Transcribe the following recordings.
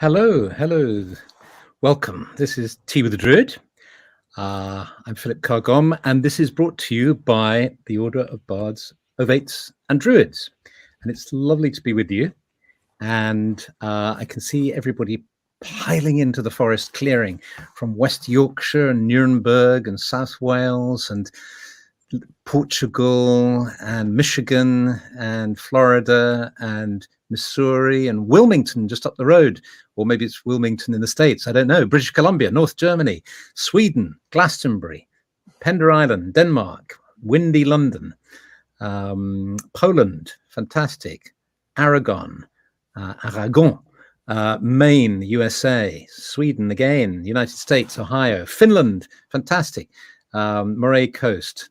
Hello, hello, welcome. This is Tea with the Druid. I'm Philip Carr-Gomm, and this is brought to you by the Order of Bards, Ovates and Druids. And it's lovely to be with you. And I can see everybody piling into the forest clearing from West Yorkshire and Nuremberg and South Wales and Portugal and Michigan and Florida and Missouri and Wilmington just up the road, or maybe it's Wilmington in the States, I don't know, British Columbia, North Germany, Sweden, Glastonbury, Pender Island, Denmark, windy London, Poland, fantastic, Aragon, Maine, USA, Sweden again, United States, Ohio, Finland, fantastic, Moray Coast.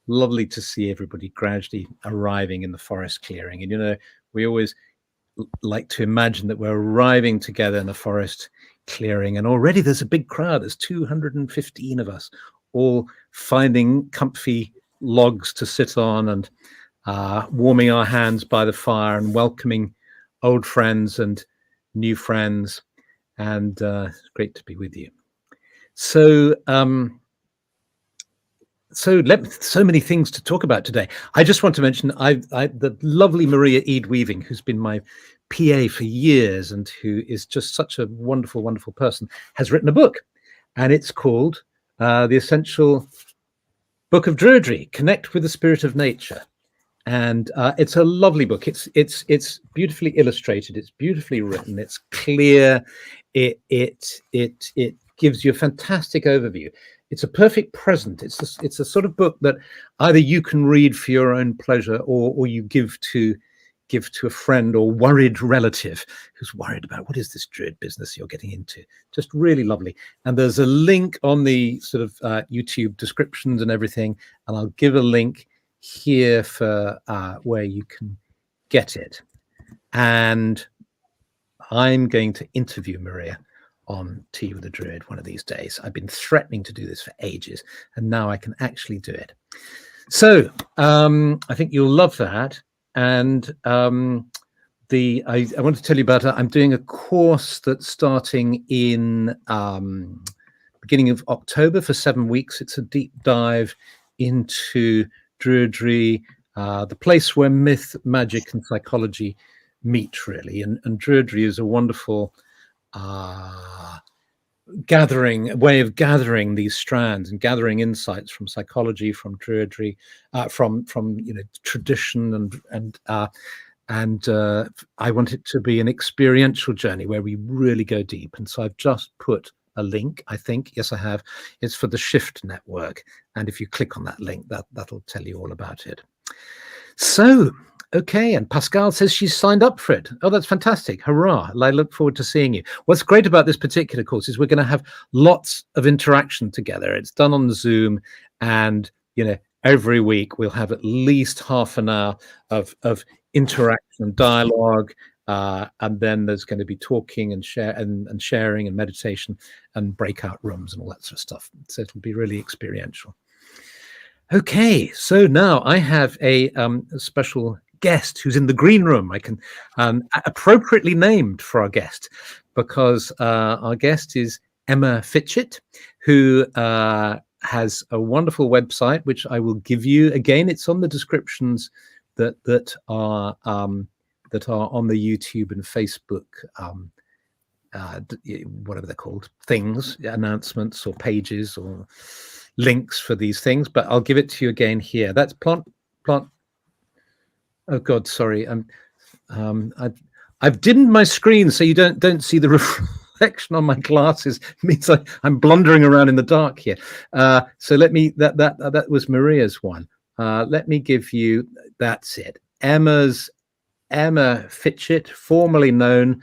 Lovely to see everybody gradually arriving in the forest clearing. And, you know, we always like to imagine that we're arriving together in a forest clearing, and already there's a big crowd. There's 215 of us, all finding comfy logs to sit on and warming our hands by the fire and welcoming old friends and new friends. And it's great to be with you. So, so many things to talk about today. I just want to mention the lovely Maria Eade Weaving, who's been my PA for years and who is just such a wonderful, wonderful person, has written a book, and it's called The Essential Book of Druidry: Connect with the Spirit of Nature. And it's a lovely book. It's beautifully illustrated. It's beautifully written. It's clear. It gives you a fantastic overview. It's a perfect present. It's a sort of book that either you can read for your own pleasure, or you give to a friend or worried relative who's worried about what is this Druid business you're getting into. Just really lovely. And there's a link on the sort of YouTube descriptions and everything, and I'll give a link here for where you can get it. And I'm going to interview Maria on Tea with a Druid one of these days. I've been threatening to do this for ages, and now I can actually do it. So I think you'll love that. And I want to tell you about I'm doing a course that's starting in beginning of October for 7 weeks. It's a deep dive into Druidry, the place where myth, magic, and psychology meet, really. And Druidry is a wonderful way of gathering these strands and gathering insights from psychology, from Druidry, from tradition, and I want it to be an experiential journey where we really go deep. And so I've just put a link, I think, yes I have. It's for the Shift Network, and if you click on that link, that'll tell you all about it. So okay, and Pascal says she's signed up for it. Oh, that's fantastic. Hurrah. I look forward to seeing you. What's great about this particular course is we're going to have lots of interaction together. It's done on Zoom, and, you know, every week we'll have at least half an hour of interaction and dialogue, and then there's going to be talking and sharing and meditation and breakout rooms and all that sort of stuff. So it'll be really experiential. Okay, so now I have a special guest who's in the green room. I can appropriately named for our guest, because our guest is Emma Fitchett, who has a wonderful website which I will give you. Again, it's on the descriptions that are on the YouTube and Facebook, whatever they're called, things, announcements or pages or links for these things. But I'll give it to you again here. That's plant. Oh God, sorry. I I've dimmed my screen so you don't see the reflection on my glasses. It means I'm blundering around in the dark here. So let me, that was Maria's one. Let me give you, that's it. Emma Fitchett, formerly known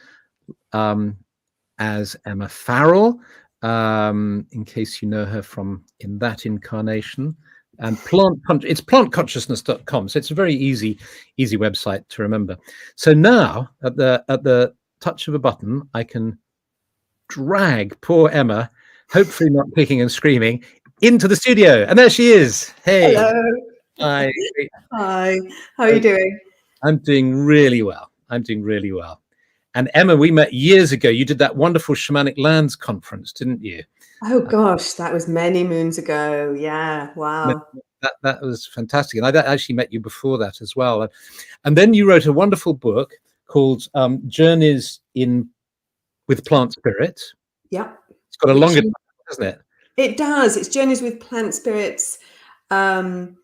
as Emma Farrell, in case you know her from in that incarnation. And it's plantconsciousness.com, so it's a very easy website to remember. So now at the touch of a button, I can drag poor Emma, hopefully not kicking and screaming, into the studio, and there she is. Hey. Hello. Hi. Hi. How are you doing? I'm doing really well. And Emma, we met years ago. You did that wonderful Shamanic Lands conference, didn't you? Oh gosh, that was many moons ago. Yeah. Wow. That was fantastic. And I actually met you before that as well. And then you wrote a wonderful book called Journeys with Plant Spirits. Yeah. It's got a longer title, hasn't it? It does. It's Journeys with Plant Spirits, Plant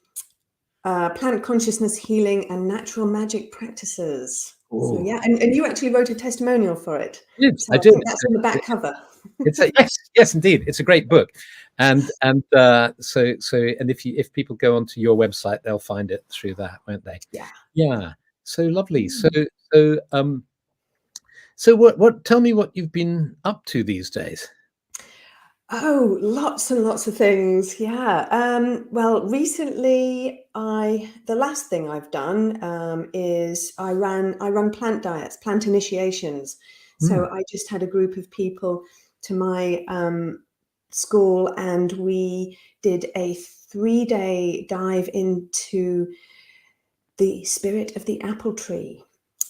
Consciousness Healing and Natural Magic Practices. Ooh. So yeah, and you actually wrote a testimonial for it. I did. That's on the back cover. Yes, indeed. It's a great book. And so if people go onto your website, they'll find it through that, won't they? Yeah. So lovely. So what tell me what you've been up to these days. Oh, lots and lots of things. Yeah. Well, recently the last thing I've done is I run plant diets, plant initiations. So I just had a group of people to my school, and we did a 3-day dive into the spirit of the apple tree,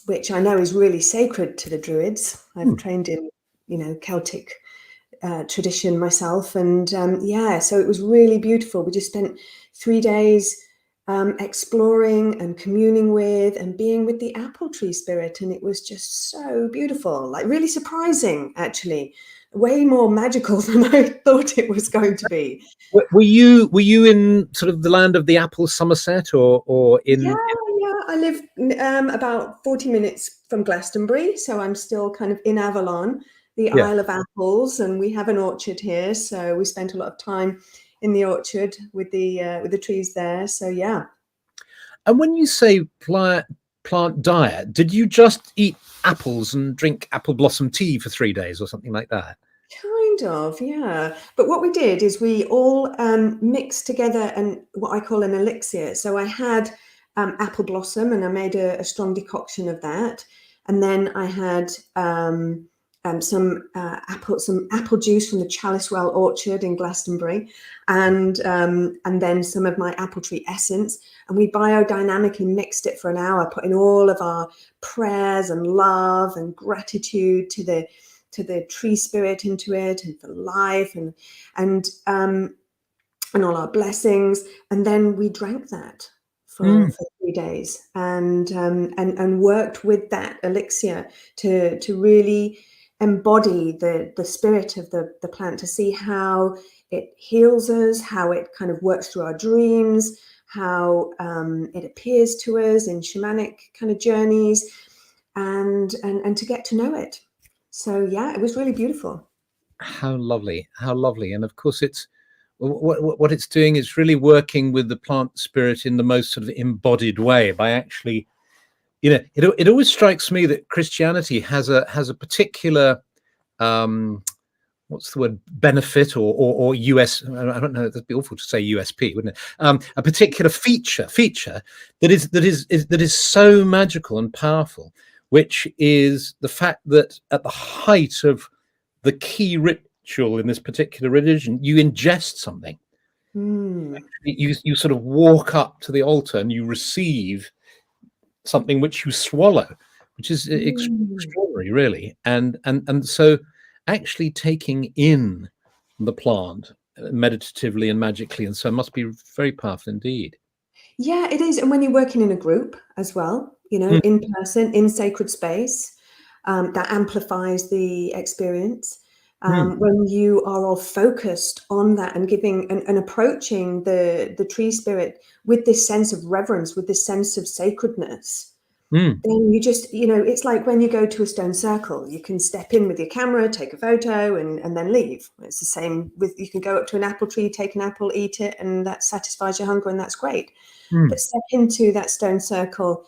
which I know is really sacred to the Druids. I've trained in, Celtic tradition myself, and so it was really beautiful. We just spent 3 days exploring and communing with and being with the apple tree spirit, and it was just so beautiful, like really surprising, actually, way more magical than I thought it was going to be. Were you in sort of the land of the apple, Somerset, or in? Yeah, I live about 40 minutes from Glastonbury, so I'm still kind of in Avalon, the Isle of Apples, and we have an orchard here, so we spent a lot of time in the orchard with the trees there. So yeah. And when you say plant diet, did you just eat apples and drink apple blossom tea for 3 days or something like that? Kind of, yeah. But what we did is we all mixed together and what I call an elixir. So I had apple blossom, and I made a strong decoction of that, and then I had some apple juice from the Chalice Well orchard in Glastonbury, and then some of my apple tree essence, and we biodynamically mixed it for an hour, putting all of our prayers and love and gratitude to the tree spirit into it, and for life, and all our blessings, and then we drank that for 3 days, and worked with that elixir to really embody the spirit of the plant, to see how it heals us, how it kind of works through our dreams, how it appears to us in shamanic kind of journeys, and to get to know it. So yeah, it was really beautiful. How lovely, and of course it's what it's doing is really working with the plant spirit in the most sort of embodied way, by actually, it always strikes me that Christianity has a particular what's the word, benefit or US, I don't know, that'd be awful to say USP, wouldn't it? A particular feature that is so magical and powerful, which is the fact that at the height of the key ritual in this particular religion, you ingest something. You sort of walk up to the altar and you receive something which you swallow, which is extraordinary, really. And so actually taking in the plant meditatively and magically, and so must be very powerful indeed. Yeah, it is. And when you're working in a group as well, in person, in sacred space, that amplifies the experience. When you are all focused on that and giving and approaching the tree spirit with this sense of reverence, with this sense of sacredness, Mm. then you just, it's like when you go to a stone circle, you can step in with your camera, take a photo, and then leave. It's the same with, you can go up to an apple tree, take an apple, eat it, and that satisfies your hunger, and that's great. Mm. But step into that stone circle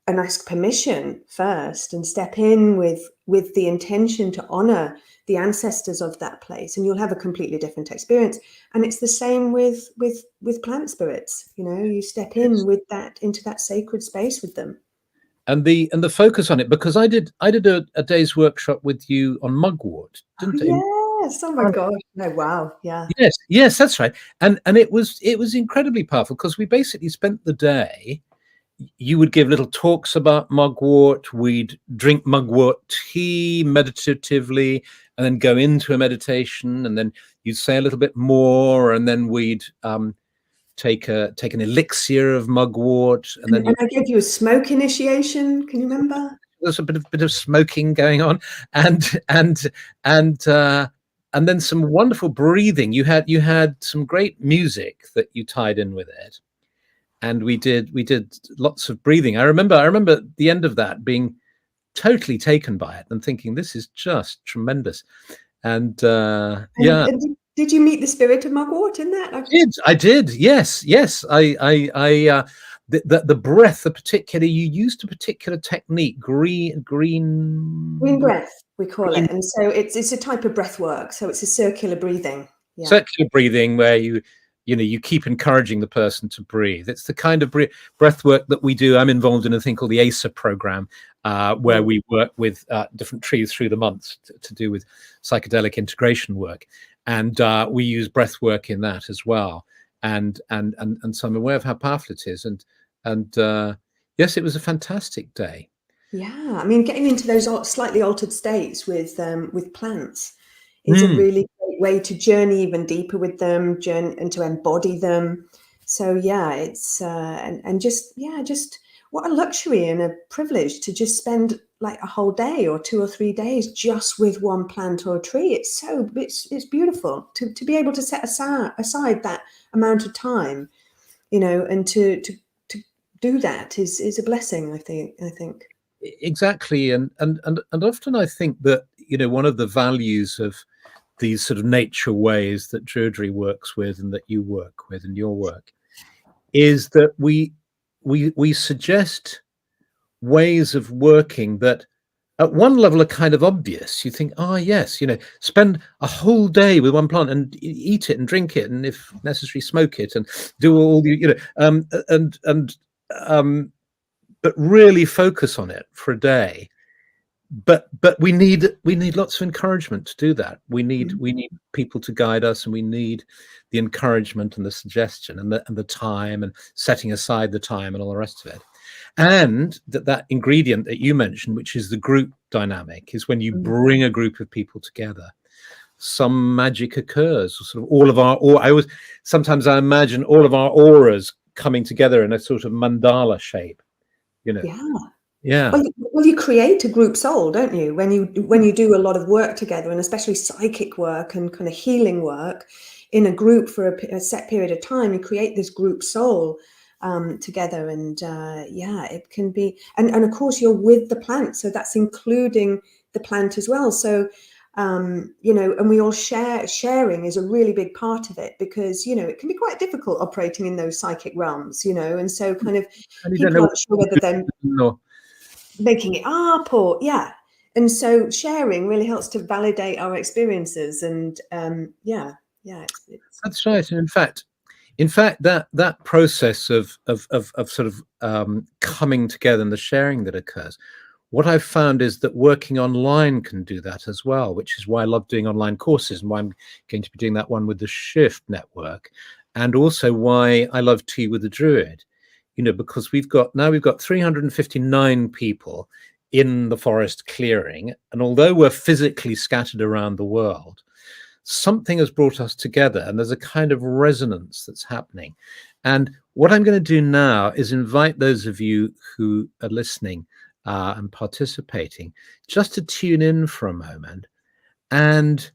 and ask permission first, and step in with the intention to honor the ancestors of that place, and you'll have a completely different experience. And it's the same with plant spirits. You step in with that, into that sacred space with them. And the focus on it, because I did a day's workshop with you on mugwort, Oh didn't it? yes, oh my gosh, no, wow, yeah. Yes, that's right. And it was incredibly powerful, because we basically spent the day. You would give little talks about mugwort. We'd drink mugwort tea meditatively, and then go into a meditation, and then you'd say a little bit more, and then we'd take an elixir of mugwort, and then And I gave you a smoke initiation, can you remember? there's a bit of smoking going on, and and then some wonderful breathing. You had some great music that you tied in with it, and we did lots of breathing. I remember at the end of that being totally taken by it and thinking, this is just tremendous. And yeah, And did you meet the spirit of Mugwort in that? I did. Yes. The breath, the particular, you used a particular technique, green Green breath, we call green it. And so it's a type of breath work. So it's a circular breathing. Yeah. circular breathing, where you keep encouraging the person to breathe. It's the kind of breath work that we do. I'm involved in a thing called the ACER program, where we work with different trees through the months to do with psychedelic integration work, and we use breath work in that as well. And so I'm aware of how powerful it is. And yes, it was a fantastic day. Yeah. I mean, getting into those slightly altered states with plants is a Mm. really great way to journey even deeper with them, and to embody them. So yeah, it's and just what a luxury and a privilege to just spend like a whole day or 2 or 3 days just with one plant or tree. It's beautiful to be able to set aside that amount of time, and to do that is a blessing, I think. Exactly. And often I think that one of the values of these sort of nature ways that Druidry works with, and that you work with in your work, is that we suggest ways of working that at one level are kind of obvious. You think, oh yes, spend a whole day with one plant, and eat it and drink it, and if necessary smoke it, and do all the but really focus on it for a day. But we need lots of encouragement to do that. We need people to guide us, and we need the encouragement and the suggestion, and the time, and setting aside the time, and all the rest of it. And that ingredient that you mentioned, which is the group dynamic, is when you bring a group of people together, some magic occurs. Sort of all of our, or sometimes I imagine all of our auras coming together in a sort of mandala shape. Yeah. Well, you create a group soul, don't you? When you do a lot of work together, and especially psychic work and kind of healing work in a group for a set period of time, you create this group soul together. And it can be, and of course you're with the plant, so that's including the plant as well. So and we all sharing is a really big part of it, because it can be quite difficult operating in those psychic realms, and so kind of people aren't sure whether they're making it up or and so sharing really helps to validate our experiences. And it's That's right. And in fact, that process of sort of coming together and the sharing that occurs, what I've found is that working online can do that as well, which is why I love doing online courses, and why I'm going to be doing that one with the Shift Network, and also why I love Tea with the Druid. Because we've got 359 people in the forest clearing, and although we're physically scattered around the world, something has brought us together, and there's a kind of resonance that's happening. And what I'm going to do now is invite those of you who are listening and participating just to tune in for a moment, and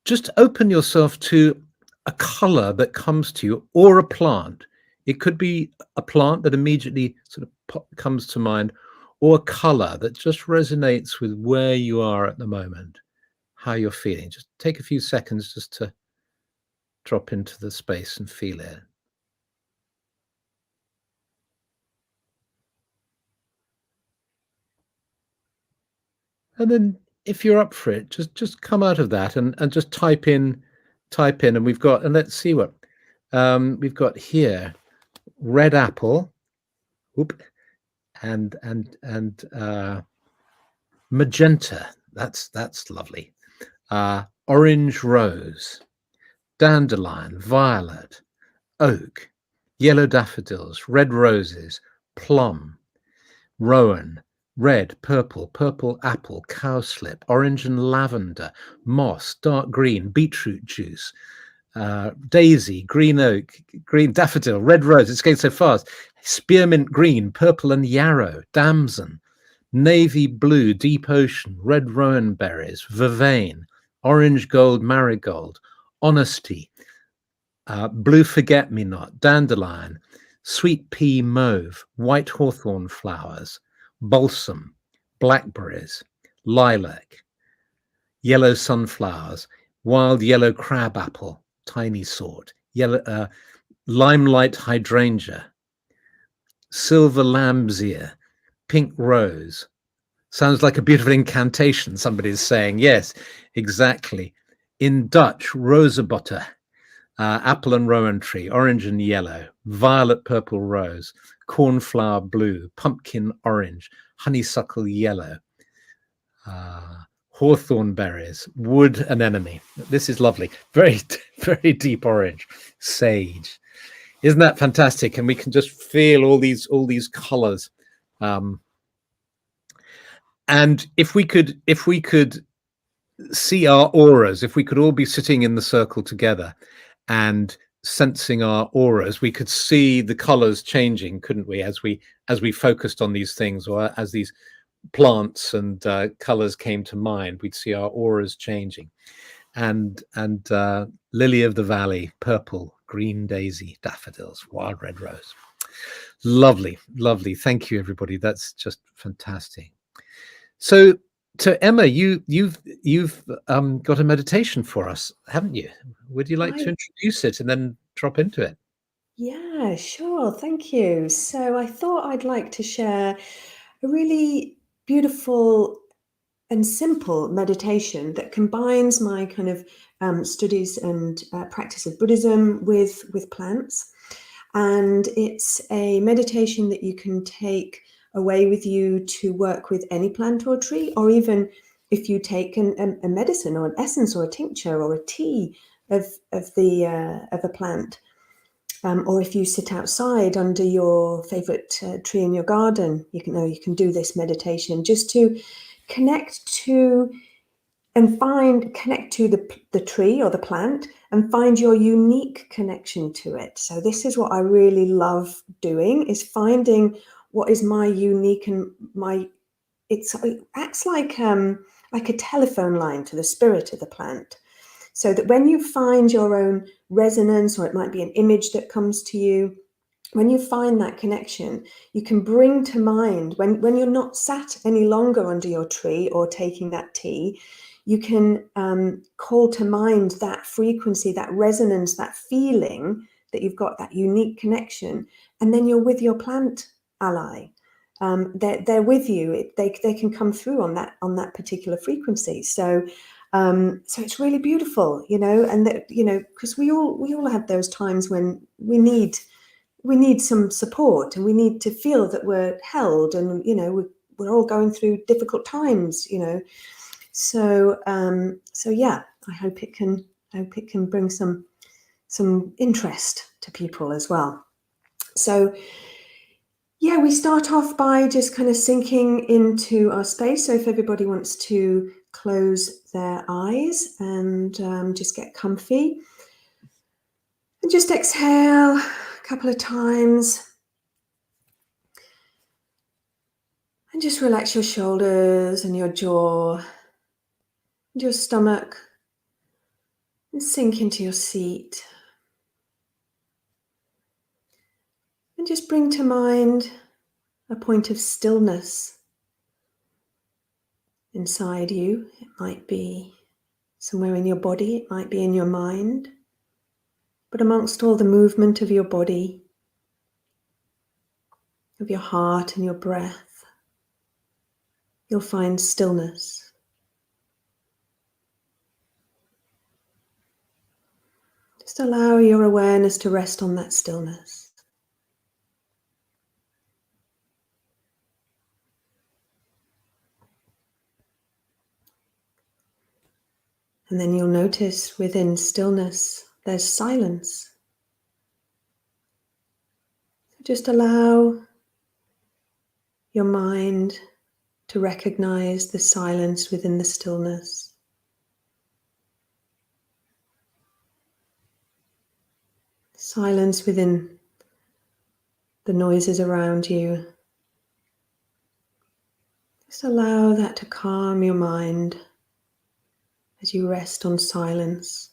just open yourself to a color that comes to you, or a plant. It could be a plant that immediately sort of comes to mind, or a color that just resonates with where you are at the moment, how you're feeling. Just take a few seconds just to drop into the space and feel it. And then if you're up for it, just come out of that and just type in, and we've got, and let's see what we've got here. Red apple, whoop, and magenta. That's lovely. Orange rose, dandelion, violet, oak, yellow daffodils, red roses, plum, rowan, red, purple apple, cowslip, orange and lavender, moss, dark green, beetroot juice, daisy, green oak, green daffodil, red rose. It's going so fast. Spearmint green, purple and yarrow, damson, navy blue, deep ocean, red rowan berries, vervain, orange gold marigold, honesty, blue forget-me-not, dandelion, sweet pea mauve, white hawthorn flowers, balsam, blackberries, lilac, yellow sunflowers, wild yellow crab apple, tiny sort, yellow limelight hydrangea, silver lamb's ear, pink rose. Sounds like a beautiful incantation, somebody's saying. Yes, exactly. In Dutch, rozenbotter, apple and rowan tree, orange and yellow, violet purple rose, cornflower blue, pumpkin orange, honeysuckle yellow, hawthorn berries, wood anemone. This is lovely. Very, very deep orange, sage. Isn't that fantastic? And we can just feel all these colors. And if we could see our auras, if we could all be sitting in the circle together and sensing our auras, we could see the colors changing, couldn't we, as we focused on these things, or as these plants and colors came to mind, we'd see our auras changing. And lily of the valley, purple, green daisy, daffodils, wild red rose. Lovely. Thank you, everybody. That's just fantastic. So Emma, you've got a meditation for us, haven't you? Would you like to introduce it and then drop into it? Yeah, sure. Thank you. So I thought I'd like to share a really beautiful and simple meditation that combines my kind of studies and practice of Buddhism with plants. And it's a meditation that you can take away with you to work with any plant or tree, or even if you take a medicine or an essence or a tincture or a tea of a plant. Or if you sit outside under your favorite tree in your garden, you can do this meditation just to connect to the tree or the plant and find your unique connection to it. So this is what I really love doing, is finding what is my unique and it acts like a telephone line to the spirit of the plant. So that when you find your own resonance, or it might be an image that comes to you, when you find that connection, you can bring to mind, when you're not sat any longer under your tree or taking that tea, you can call to mind that frequency, that resonance, that feeling that you've got that unique connection, and then you're with your plant ally. They're with you. They can come through on that particular frequency. So it's really beautiful, and that, because we all have those times when we need some support, and we need to feel that we're held, and we're all going through difficult times, So yeah, I hope it can bring some interest to people as well. So yeah, we start off by just kind of sinking into our space. So if everybody wants to close their eyes and just get comfy, and just exhale a couple of times. And just relax your shoulders and your jaw and your stomach, and sink into your seat. And just bring to mind a point of stillness inside you. It might be somewhere in your body, it might be in your mind, but amongst all the movement of your body, of your heart and your breath, you'll find stillness. Just allow your awareness to rest on that stillness. And then you'll notice within stillness, there's silence. Just allow your mind to recognize the silence within the stillness. Silence within the noises around you. Just allow that to calm your mind as you rest on silence.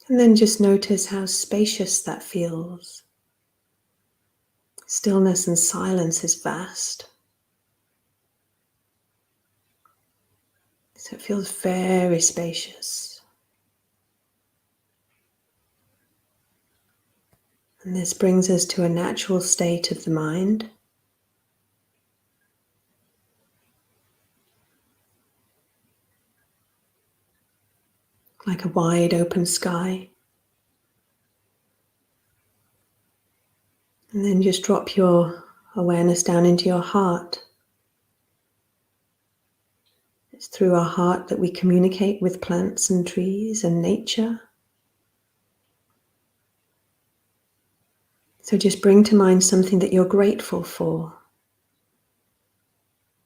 And then just notice how spacious that feels. Stillness and silence is vast. So it feels very spacious. And this brings us to a natural state of the mind. Like a wide open sky. And then just drop your awareness down into your heart. It's through our heart that we communicate with plants and trees and nature. So just bring to mind something that you're grateful for.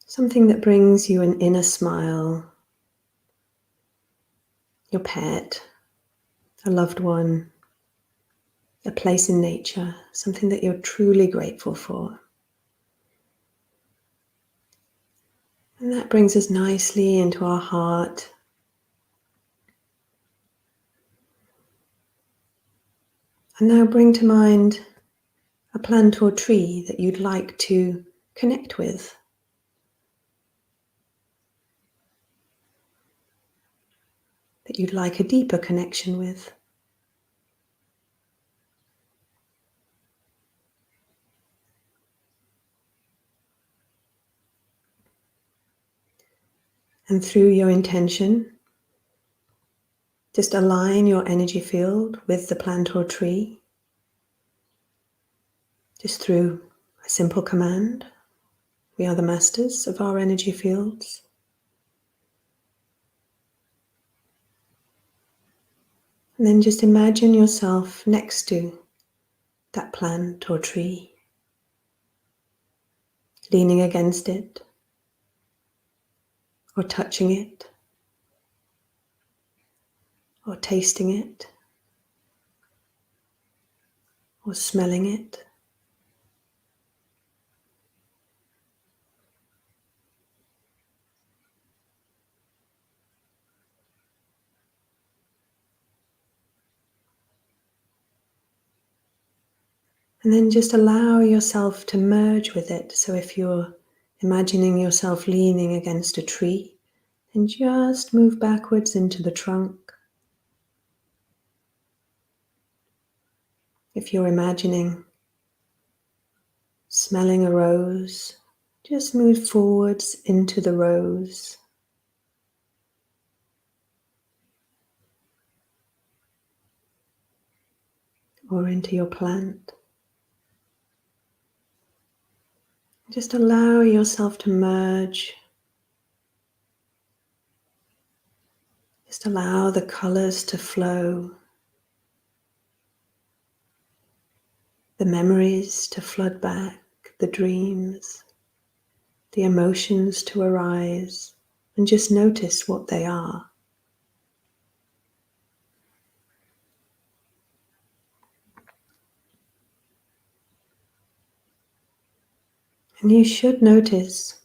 Something that brings you an inner smile. Your pet, a loved one, a place in nature, something that you're truly grateful for. And that brings us nicely into our heart. And now bring to mind a plant or tree that you'd like to connect with. That you'd like a deeper connection with. And through your intention, just align your energy field with the plant or tree. Just through a simple command. We are the masters of our energy fields. And then just imagine yourself next to that plant or tree, leaning against it, or touching it, or tasting it, or smelling it. And then just allow yourself to merge with it. So if you're imagining yourself leaning against a tree, then just move backwards into the trunk. If you're imagining smelling a rose, just move forwards into the rose. Or into your plant. Just allow yourself to merge. Just allow the colors to flow. The memories to flood back, the dreams, the emotions to arise, and just notice what they are. And you should notice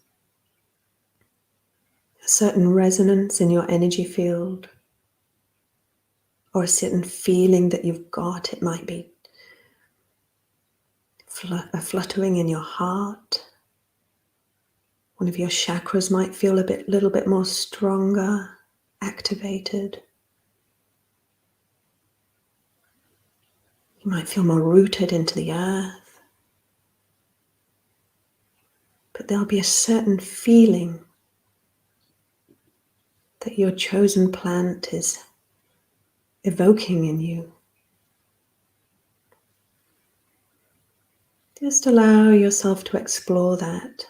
a certain resonance in your energy field, or a certain feeling that you've got. It might be a fluttering in your heart. One of your chakras might feel a little bit more stronger, activated. You might feel more rooted into the earth. But there'll be a certain feeling that your chosen plant is evoking in you. Just allow yourself to explore that.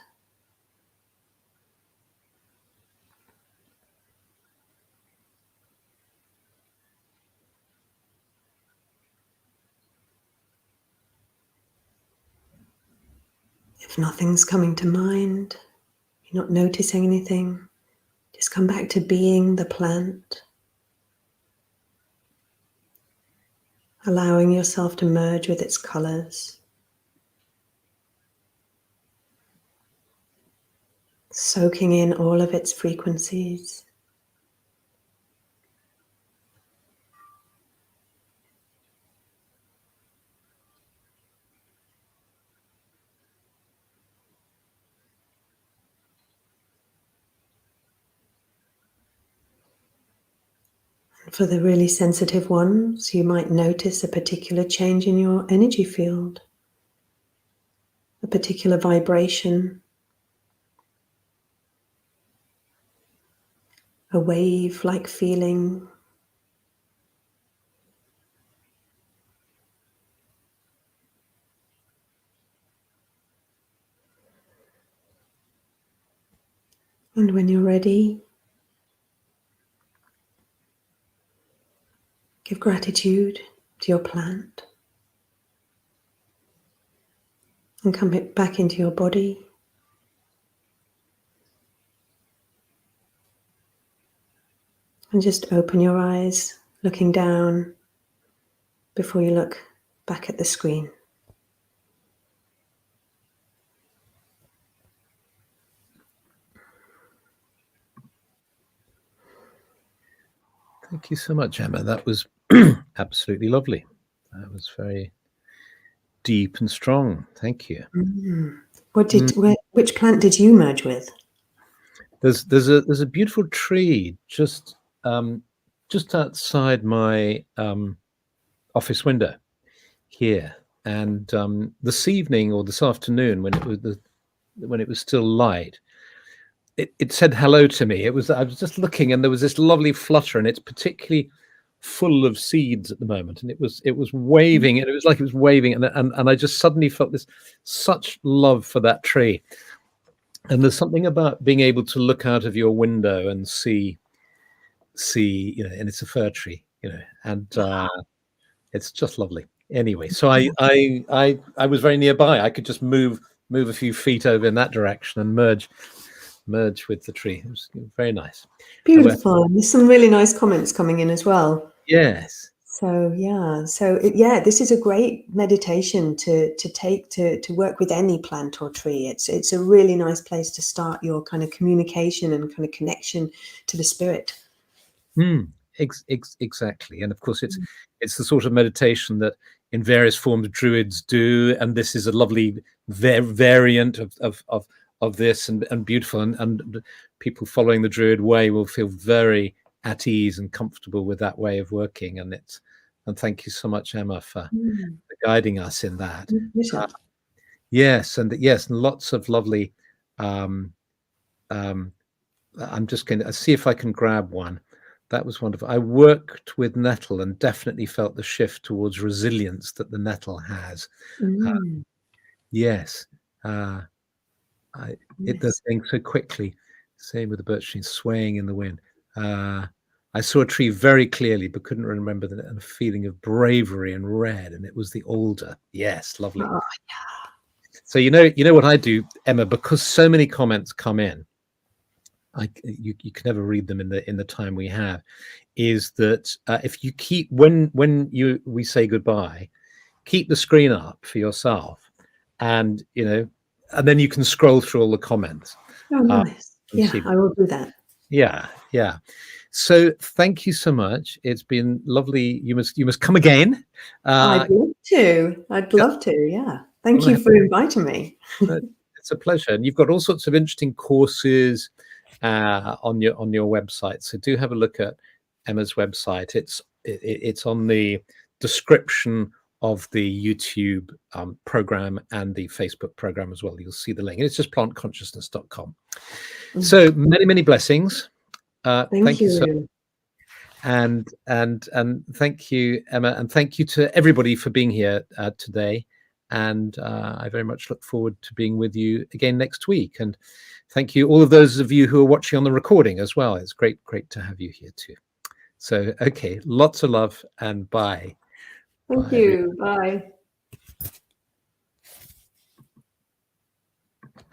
If nothing's coming to mind, you're not noticing anything, just come back to being the plant. Allowing yourself to merge with its colors. Soaking in all of its frequencies. For the really sensitive ones, you might notice a particular change in your energy field, a particular vibration, a wave-like feeling. And when you're ready, give gratitude to your plant and come back into your body. And just open your eyes, looking down before you look back at the screen. Thank you so much, Emma. That was absolutely lovely. That was very deep and strong. Thank you. Which plant did you merge with? There's a beautiful tree just outside my office window here, and this evening or this afternoon when it was still light, it said hello to me. I was just looking, and there was this lovely flutter, and it's particularly full of seeds at the moment, and it was waving, and it was like it was waving, and I just suddenly felt this such love for that tree. And there's something about being able to look out of your window and see, and it's a fir tree, and it's just lovely. Anyway, so I was very nearby. I could just move a few feet over in that direction and merge with the tree. It was very nice. Beautiful. There's some really nice comments coming in as well. Yes. So this is a great meditation to take to work with any plant or tree. It's a really nice place to start your kind of communication and kind of connection to the spirit. Exactly, and of course it's the sort of meditation that in various forms Druids do, and this is a lovely variant of this, and beautiful, and people following the Druid way will feel very at ease and comfortable with that way of working, and thank you so much, Emma, for guiding us in that. Yes, and lots of lovely. I'm just going to see if I can grab one. That was wonderful. I worked with nettle and definitely felt the shift towards resilience that the nettle has. Yes. It does things so quickly. Same with the birch tree swaying in the wind. I saw a tree very clearly, but couldn't remember a feeling of bravery and red, and it was the alder. Yes, lovely. Oh, yeah. So you know what I do, Emma, because so many comments come in. You can never read them in the time we have. Is that if you keep when we say goodbye, keep the screen up for yourself, and then you can scroll through all the comments. Oh, nice. Yeah, I will do that. Yeah. So thank you so much. It's been lovely. You must come again. I'd love to. I'd love to. Yeah. Thank you for inviting me. It's a pleasure. And you've got all sorts of interesting courses on your website. So do have a look at Emma's website. It's on the description of the YouTube program and the Facebook program as well. You'll see the link. It's just plantconsciousness.com. So many blessings. Thank you so much. And thank you, Emma, and thank you to everybody for being here today. And I very much look forward to being with you again next week. And thank you all of those of you who are watching on the recording as well. It's great to have you here too. So, okay, lots of love and bye. Thank you. Bye.